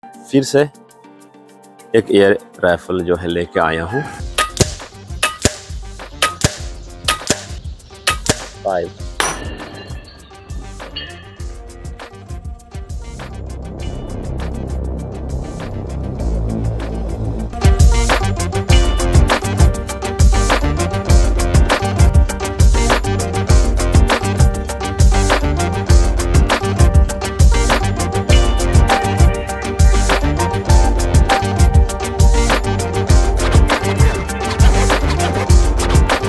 फिर से एक एयर राइफल जो है लेके आया हूँ। 5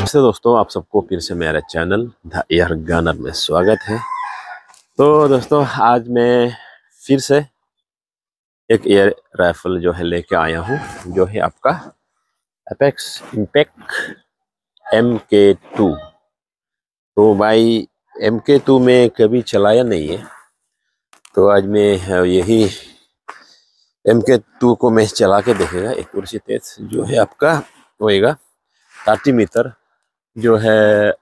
से दोस्तों, आप सबको फिर से मेरा चैनल द एयर गनर में स्वागत है। तो दोस्तों, आज मैं फिर से एक एयर राइफल जो है लेके आया हूँ, जो है आपका एपेक्स इम्पैक्ट MK2। तो भाई MK2 में कभी चलाया नहीं है, तो आज मैं यही MK2 को मैं चला के देखेगा। एक कुर्सी तेज जो है आपका होएगा 30 मीटर, जो है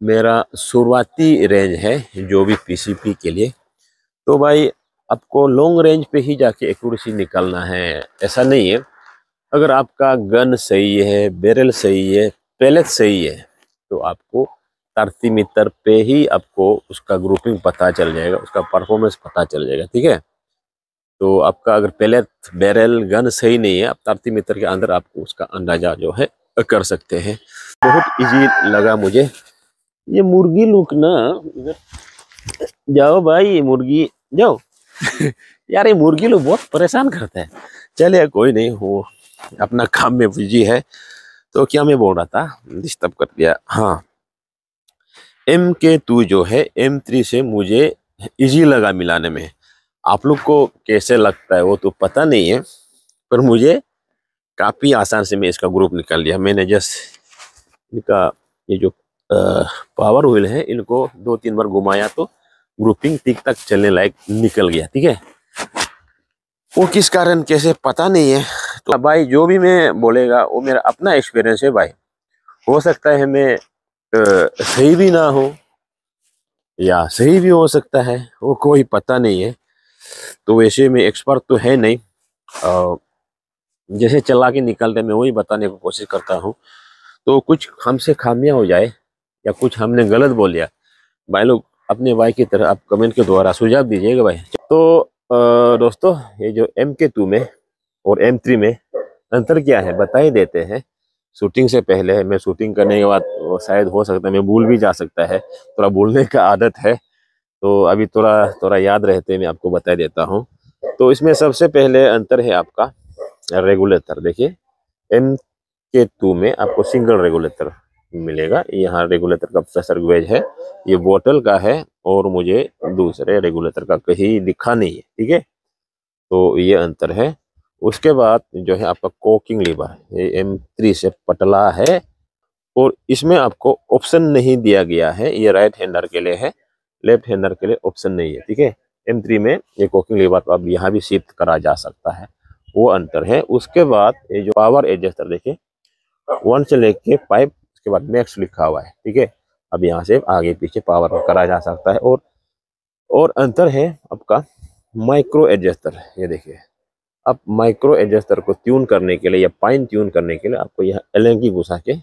मेरा शुरुआती रेंज है जो भी PCP के लिए। तो भाई आपको लॉन्ग रेंज पे ही जाके एक्यूरेसी निकालना है, ऐसा नहीं है। अगर आपका गन सही है, बैरल सही है, पैलेट सही है, तो आपको 30 मीटर पे ही आपको उसका ग्रुपिंग पता चल जाएगा, उसका परफॉर्मेंस पता चल जाएगा। ठीक है, तो आपका अगर पैलेट बैरल गन सही नहीं है, आप 30 मीटर के अंदर आपको उसका अंदाजा जो है कर सकते हैं। बहुत इजी लगा मुझे। ये मुर्गी लोग ना, इधर जाओ भाई, मुर्गी जाओ। यार ये मुर्गी लोग बहुत परेशान करते हैं। चलिए कोई नहीं, वो अपना काम में बिजी है। तो क्या मैं बोल रहा था, डिस्टर्ब कर दिया। हाँ, MK2 जो है M3 से मुझे इजी लगा मिलाने में। आप लोग को कैसे लगता है वो तो पता नहीं है, पर मुझे काफी आसान से मैं इसका ग्रुप निकाल लिया। मैंने जस्ट इनका ये जो पावर व्हील है, इनको 2-3 बार घुमाया तो ग्रुपिंग ठीक तक चलने लायक निकल गया। ठीक है, वो किस कारण कैसे पता नहीं है। तो भाई जो भी मैं बोलेगा वो मेरा अपना एक्सपीरियंस है भाई। हो सकता है मैं सही भी ना हो या सही भी हो सकता है, वो कोई पता नहीं है। तो वैसे में एक्सपर्ट तो है नहीं, जैसे चला के निकलते मैं वही बताने की कोशिश करता हूँ। तो कुछ हमसे खामियां हो जाए या कुछ हमने गलत बोल दिया, भाई लोग अपने भाई की तरह आप कमेंट के द्वारा सुझाव दीजिएगा भाई। तो दोस्तों, ये जो MK2 में और M3 में अंतर क्या है बता ही देते हैं। शूटिंग से पहले, मैं शूटिंग करने के बाद शायद हो सकता है मैं भूल भी जा सकता है, थोड़ा भूलने का आदत है। तो अभी थोड़ा थोड़ा याद रहते मैं आपको बता देता हूँ। तो इसमें सबसे पहले अंतर है आपका रेगुलेटर। देखिए, MK2 में आपको सिंगल रेगुलेटर मिलेगा। यहाँ रेगुलेटर का प्रेशर गेज है, ये बोतल का है, और मुझे दूसरे रेगुलेटर का कहीं दिखा नहीं है। ठीक है, तो ये अंतर है। उसके बाद जो है आपका कोकिंग लीवर, ये M3 से पतला है, और इसमें आपको ऑप्शन नहीं दिया गया है। ये राइट हैंडर के लिए है, लेफ्ट हैंडर के लिए ऑप्शन नहीं है। ठीक है, M3 में ये कोकिंग लीवर को अब यहाँ भी शिफ्ट करा जा सकता है, वो अंतर है। उसके बाद ये जो पावर एडजस्टर देखिए, 1 से लेके 5, उसके बाद मैक्स लिखा हुआ है। ठीक है, अब यहाँ से आगे पीछे पावर करा जा सकता है। और अंतर है आपका माइक्रो एडजस्टर। ये देखिए, अब माइक्रो एडजस्टर को ट्यून करने के लिए या फाइन ट्यून करने के लिए आपको यह एलंगी घुसा के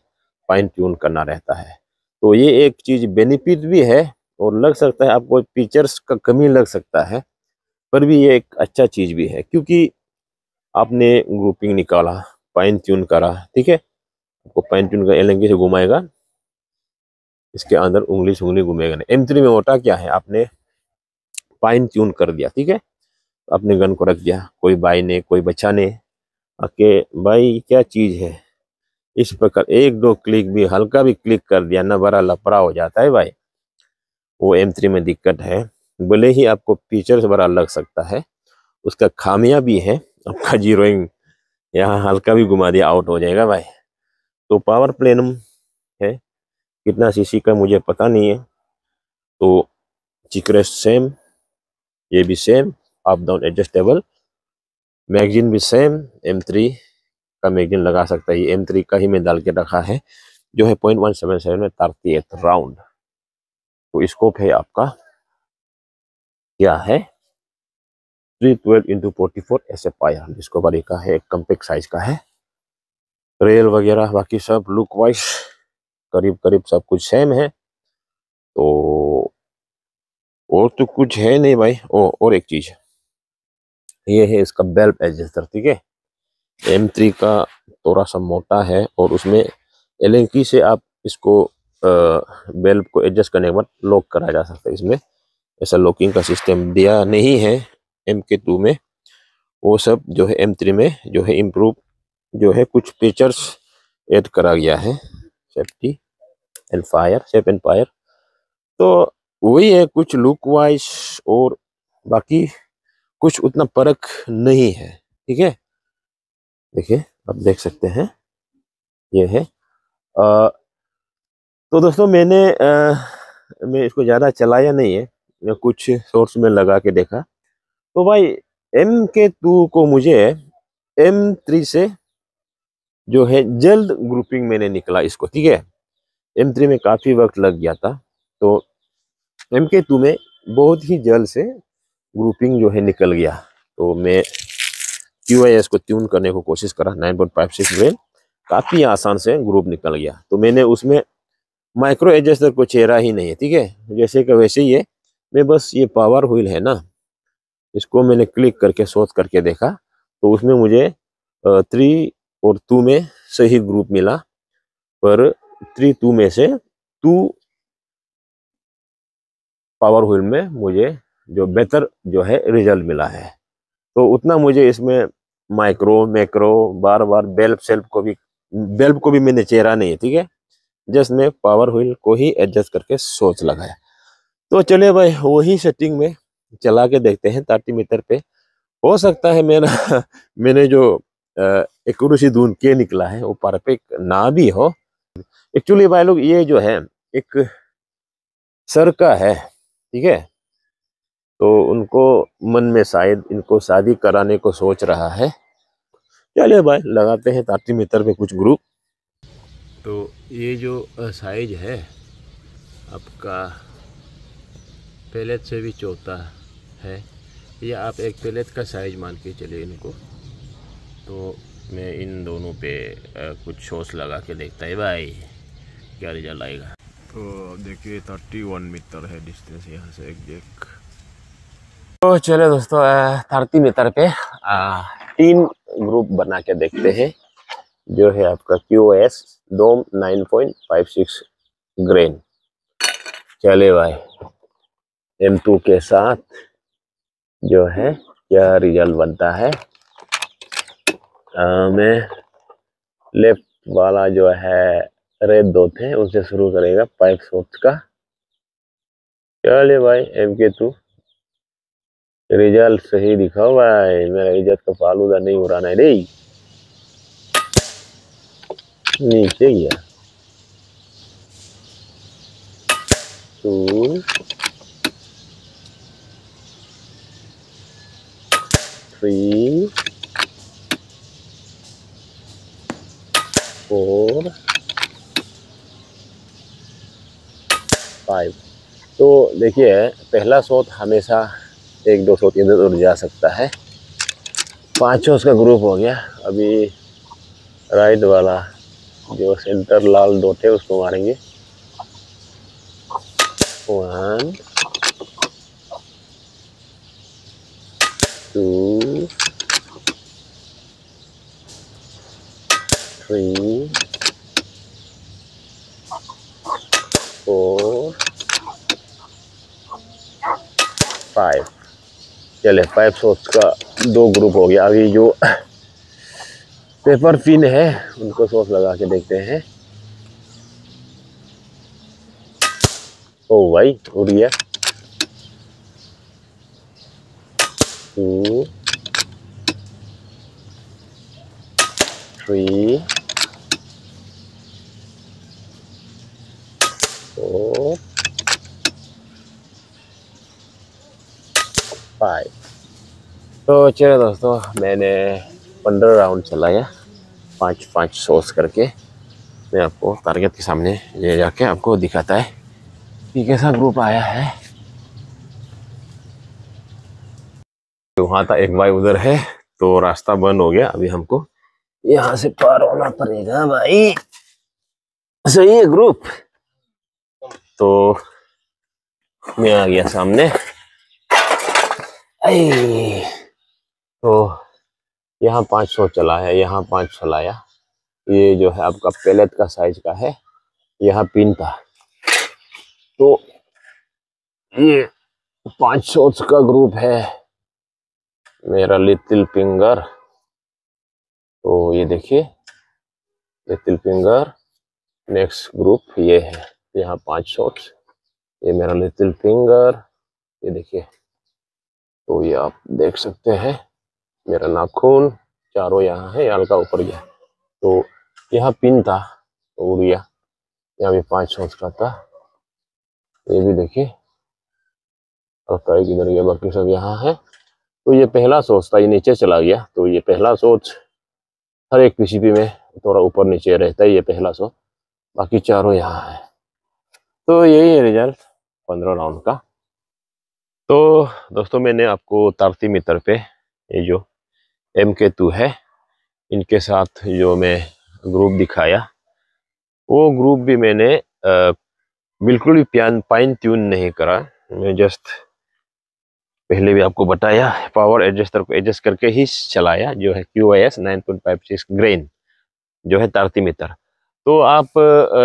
फाइन ट्यून करना रहता है। तो ये एक चीज बेनिफिट भी है, और लग सकता है आपको फीचर्स का कमी लग सकता है, पर भी ये एक अच्छा चीज भी है, क्योंकि आपने ग्रुपिंग निकाला, फाइन ट्यून करा। ठीक है, आपको फाइन ट्यून का एलंगी से घुमाएगा, इसके अंदर उंगली घूमेगा नहीं। M3 में होता क्या है, आपने फाइन ट्यून कर दिया, ठीक है, अपने गन को रख दिया, कोई भाई ने कोई बच्चा ने आके, भाई क्या चीज है, इस प्रकार 1-2 क्लिक भी, हल्का भी क्लिक कर दिया ना, बड़ा लफड़ा हो जाता है भाई। वो M3 में दिक्कत है। भले ही आपको फीचर से बड़ा लग सकता है, उसका खामियां भी है। आपका जीरोइंग यहाँ हल्का भी घुमा दिया, आउट हो जाएगा भाई। तो पावर प्लेनम है, कितना सीसी का मुझे पता नहीं है। तो चिक्रेस्ट सेम, ये भी same, up down adjustable, magazine भी सेम। M3 का मैगजीन लगा सकता है, ये M3 का ही मैं डाल के रखा है, जो है 0.177 में 38 राउंड। तो स्कोप है आपका क्या है, 312x44 ऐसे पाया डिस्कवरी का है, एक कम्पैक्ट साइज का है। रेल वगैरह बाकी सब लुक वाइज करीब करीब सब कुछ सेम है। तो और तो कुछ है नहीं भाई। और एक चीज ये है इसका बेल्ट एडजस्टर, ठीक है। M3 का थोड़ा सा मोटा है और उसमें एलन की से आप इसको बेल्ट को एडजस्ट करने के बाद लॉक करा जा सकता है। इसमें ऐसा लॉकिंग का सिस्टम दिया नहीं है MK2 में। वो सब जो है M3 में जो है इम्प्रूव जो है कुछ फीचर्स ऐड करा गया है, safety and fire, safe and fire. तो वही है कुछ लुक वाइज, और बाकी कुछ उतना फर्क नहीं है, ठीक है। देखिए आप देख सकते हैं ये है। तो दोस्तों मैं इसको ज़्यादा चलाया नहीं है, मैं कुछ सोर्स में लगा के देखा। तो भाई MK2 को मुझे M3 से जो है जल्द ग्रुपिंग मैंने निकला इसको, ठीक है। M3 में काफ़ी वक्त लग गया था, तो MK2 में बहुत ही जल्द से ग्रुपिंग जो है निकल गया। तो मैं QIS को ट्यून करने को कोशिश करा 9.56 ब्रेन, काफ़ी आसान से ग्रुप निकल गया। तो मैंने उसमें माइक्रो एडजस्टर को चेहरा ही नहीं है, ठीक है। जैसे कि वैसे ही है, मैं बस ये पावर व्हील है ना, इसको मैंने क्लिक करके सोच करके देखा, तो उसमें मुझे 3 और 2 में सही ग्रुप मिला, पर 3-2 में से 2 पावर व्हील में मुझे जो बेहतर जो है रिजल्ट मिला है। तो उतना मुझे इसमें माइक्रो मैक्रो बार बार बेल्ट को भी मैंने चेहरा नहीं है, ठीक है। जस्ट मैं पावर व्हील को ही एडजस्ट करके सोच लगाया। तो चलिए भाई वही सेटिंग में चला के देखते हैं 30 मीटर पे। हो सकता है मेरा मैंने जो एक्यूरेसी ढूंढ के निकला है वो परफेक्ट ना भी हो। एक्चुअली भाई लोग ये जो है एक सर का है, ठीक है। तो उनको मन में शायद इनको शादी कराने को सोच रहा है। चलिए भाई लगाते हैं 30 मीटर पे कुछ ग्रुप। तो ये जो साइज है आपका पैलेट से भी छोटा है, या आप एक पैलेट का साइज मान के चलिए इनको। तो मैं इन दोनों पे कुछ शॉट्स लगा के देखता है भाई क्या रिजल्ट आएगा। तो देखिए 31 मीटर है डिस्टेंस यहाँ से एग्जैक्ट। तो चलिए दोस्तों 30 मीटर पे 3 ग्रुप बना के देखते हैं। जो है आपका QS डोम 9.56 ग्रेन। चले भाई M2 के साथ जो है क्या रिजल्ट बनता है। मैं लेफ्ट वाला जो है रेड डॉट है उनसे शुरू करेगा पाइप शॉट्स का। चले भाई MK2 रिजल्ट सही दिखाओ भाई, मेरा इज्जत का फालूदा नहीं उड़ाना है रे। नीचे गया 2 3 4 5। तो देखिए पहला शॉट हमेशा 1-2 शॉट इधर उड़ जा सकता है। 5 उसका ग्रुप हो गया। अभी राइट वाला जो सेंटर लाल डॉट है उसको मारेंगे। 1 2 3 4 5। चले 5 शॉट्स का 2 ग्रुप हो गया। अभी जो पेपर पिन है उनको सॉस लगा के देखते हैं। ओ भाई उड़ गया 2 3 4 5। तो चलो दोस्तों मैंने 15 राउंड चलाया 5-5 शॉट्स करके। मैं आपको टारगेट के सामने ले जाके आपको दिखाता है कि कैसा ग्रुप आया है। तो वहाँ था एक भाई उधर है, तो रास्ता बंद हो गया, अभी हमको यहाँ से पार होना पड़ेगा भाई। सही है ग्रुप। तो मैं आ गया सामने। तो यहाँ 500 चला है, यहाँ 5 चलाया। ये जो है आपका पैलेट का साइज का है, यहाँ पिन था। तो ये 500 का ग्रुप है मेरा लिटिल फिंगर। तो ये देखिए लिटिल फिंगर। नेक्स्ट ग्रुप ये है, यहाँ 500। ये मेरा लिटिल फिंगर, ये देखिए। तो ये आप देख सकते हैं मेरा नाखून चारों यहाँ है, हल्का ऊपर गया। तो यहाँ पिन था तो उड़ गया। यहाँ भी 500 का था, ये भी देखिए हल्का किधर गया, बाकी सब यहाँ है। तो ये पहला सोच था, ये नीचे चला गया। तो ये पहला सोच हर एक पीसीबी में थोड़ा ऊपर नीचे रहता है, ये पहला सोच, बाकी चारों यहाँ है। तो यही है रिजल्ट 15 राउंड का। तो दोस्तों मैंने आपको तारती मीटर पे ये जो MK2 है, इनके साथ जो मैं ग्रुप दिखाया, वो ग्रुप भी मैंने बिल्कुल भी फाइन ट्यून नहीं करा। मैं जस्ट पहले भी आपको बताया, पावर एडजस्टर को एडजस्ट करके ही चलाया, जो है QIS 9.56 ग्रेन जो है तारती मीटर। तो आप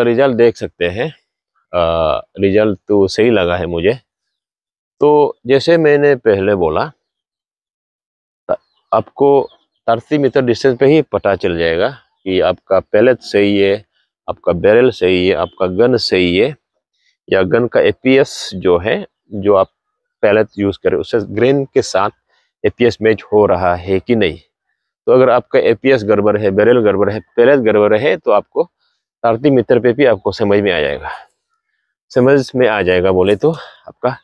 रिजल्ट देख सकते हैं। रिजल्ट तो सही लगा है मुझे। तो जैसे मैंने पहले बोला, आपको तारती मीटर डिस्टेंस पे ही पता चल जाएगा कि आपका पैलेट सही है, आपका बैरल सही है, आपका गन सही है, या गन का APS जो है, जो आप पैलेट यूज करें उससे ग्रेन के साथ APS मैच हो रहा है कि नहीं। तो अगर आपका APS गड़बड़ है, बैरल गड़बड़ है, पैलेट गड़बड़ है, तो आपको तारती मीटर पे भी आपको समझ में आ जाएगा। समझ में आ जाएगा बोले तो आपका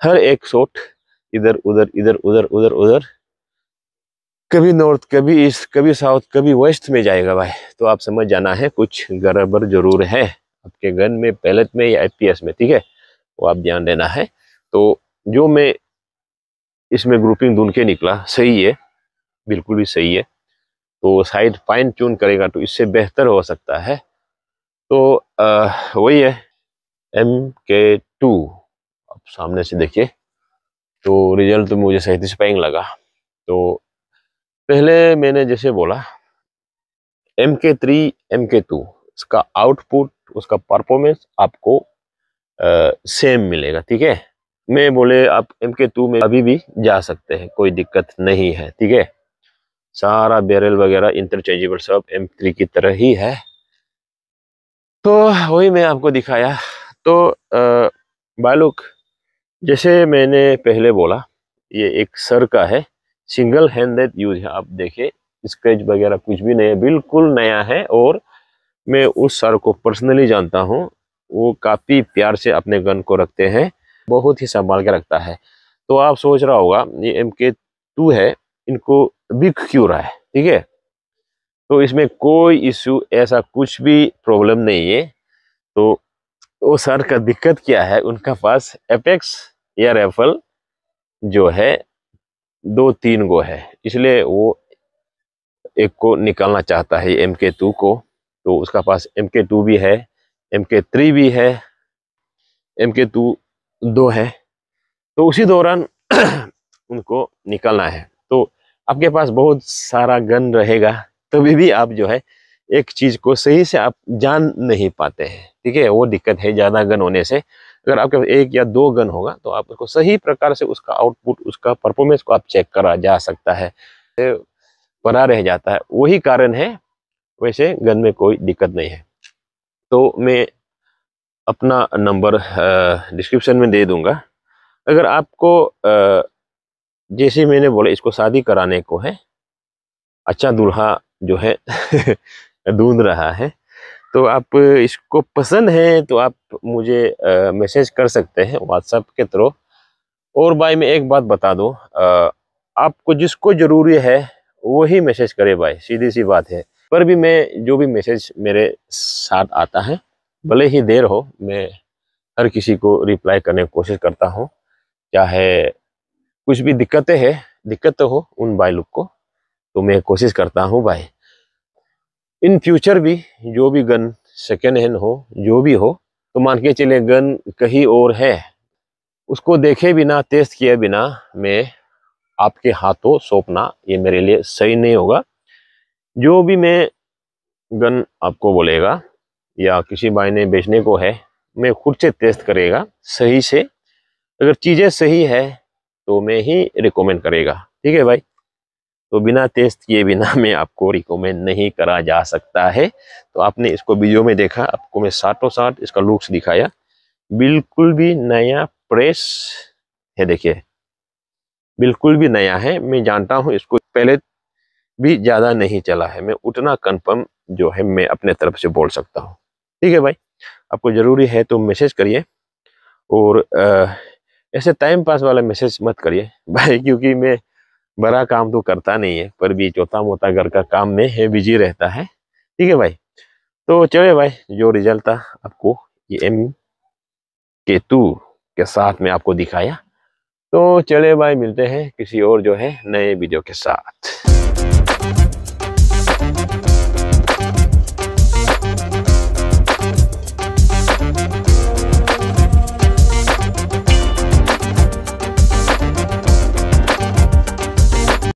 हर एक शॉट इधर उधर इधर उधर उधर उधर, कभी नॉर्थ, कभी ईस्ट, कभी साउथ, कभी वेस्ट में जाएगा भाई। तो आप समझ जाना है कुछ गड़बड़ जरूर है आपके गन में, पैलेट में या APS में, ठीक है, वो आप ध्यान देना है। तो जो मैं इसमें ग्रुपिंग ढूंढ के निकला सही है, बिल्कुल भी सही है। तो साइड फाइन ट्यून करेगा तो इससे बेहतर हो सकता है। तो वही है MK2। आप सामने से देखिए। तो रिजल्ट तो मुझे सेटिस्फाइंग लगा। तो पहले मैंने जैसे बोला MK3 MK2, इसका आउटपुट, उसका परफॉर्मेंस आपको सेम मिलेगा, ठीक है। मैं बोले आप MK2 में अभी भी जा सकते हैं, कोई दिक्कत नहीं है, ठीक है। सारा बैरल वगैरह इंटरचेंजेबल सब M3 की तरह ही है। तो वही मैं आपको दिखाया। तो भाई लोग, जैसे मैंने पहले बोला, ये एक सर का है, सिंगल हैंडेड यूज है। आप देखिए स्क्रैच वगैरह कुछ भी नहीं है, बिल्कुल नया है। और मैं उस सर को पर्सनली जानता हूँ, वो काफ़ी प्यार से अपने गन को रखते हैं, बहुत ही संभाल के रखता है। तो आप सोच रहा होगा ये MK2 है, इनको बिक क्यों रहा है, ठीक है। तो इसमें कोई इश्यू ऐसा कुछ भी प्रॉब्लम नहीं है। तो वो सर का दिक्कत क्या है, उनका पास एपेक्स या राइफल जो है 2-3 गो है, इसलिए वो एक को निकालना चाहता है MK2 को। तो उसका पास MK2 भी है, MK3 भी है, MK2 2 है। तो उसी दौरान उनको निकालना है। तो आपके पास बहुत सारा गन रहेगा, तभी भी आप जो है एक चीज को सही से आप जान नहीं पाते हैं, ठीक है। वो दिक्कत है ज्यादा गन होने से। अगर आपके पास 1 या 2 गन होगा तो आप उसको सही प्रकार से उसका आउटपुट, उसका परफॉर्मेंस को आप चेक करा जा सकता है, बना रह जाता है। वही कारण है, वैसे गन में कोई दिक्कत नहीं है। तो मैं अपना नंबर डिस्क्रिप्शन में दे दूंगा। अगर आपको जैसे मैंने बोला इसको शादी कराने को है, अच्छा दूल्हा जो है ढूंढ रहा है, तो आप इसको पसंद है तो आप मुझे मैसेज कर सकते हैं व्हाट्सएप के थ्रू। और भाई मैं एक बात बता दूं, आपको जिसको जरूरी है वही मैसेज करे भाई, सीधी सी बात है। पर भी मैं जो भी मैसेज मेरे साथ आता है, भले ही देर हो, मैं हर किसी को रिप्लाई करने की कोशिश करता हूँ। चाहे कुछ भी दिक्कतें हैं, दिक्कत तो हो उन भाई लोग को, तो मैं कोशिश करता हूँ भाई इन फ्यूचर भी जो भी गन सेकेंड हैंड हो, जो भी हो, तो मान के चले गन कहीं और है, उसको देखे बिना, टेस्ट किए बिना मैं आपके हाथों सौंपना ये मेरे लिए सही नहीं होगा। जो भी मैं गन आपको बोलेगा या किसी भाई ने बेचने को है, मैं खुद से टेस्ट करेगा सही से, अगर चीज़ें सही है तो मैं ही रिकमेंड करेगा, ठीक है भाई। तो बिना टेस्ट किए बिना मैं आपको रिकमेंड नहीं करा जा सकता है। तो आपने इसको वीडियो में देखा, आपको मैं साथों साथ इसका लुक्स दिखाया, बिल्कुल भी नया प्रेस है, देखिए बिल्कुल भी नया है। मैं जानता हूँ इसको पहले भी ज़्यादा नहीं चला है, मैं उतना कंफर्म जो है मैं अपने तरफ से बोल सकता हूँ, ठीक है भाई। आपको ज़रूरी है तो मैसेज करिए, और ऐसे टाइम पास वाला मैसेज मत करिए भाई, क्योंकि मैं बड़ा काम तो करता नहीं है, पर भी छोटा मोटा घर का काम में है बिजी रहता है, ठीक है भाई। तो चलिए भाई, जो रिजल्ट था आपको ये MK2 के साथ में आपको दिखाया। तो चलिए भाई, मिलते हैं किसी और जो है नए वीडियो के साथ।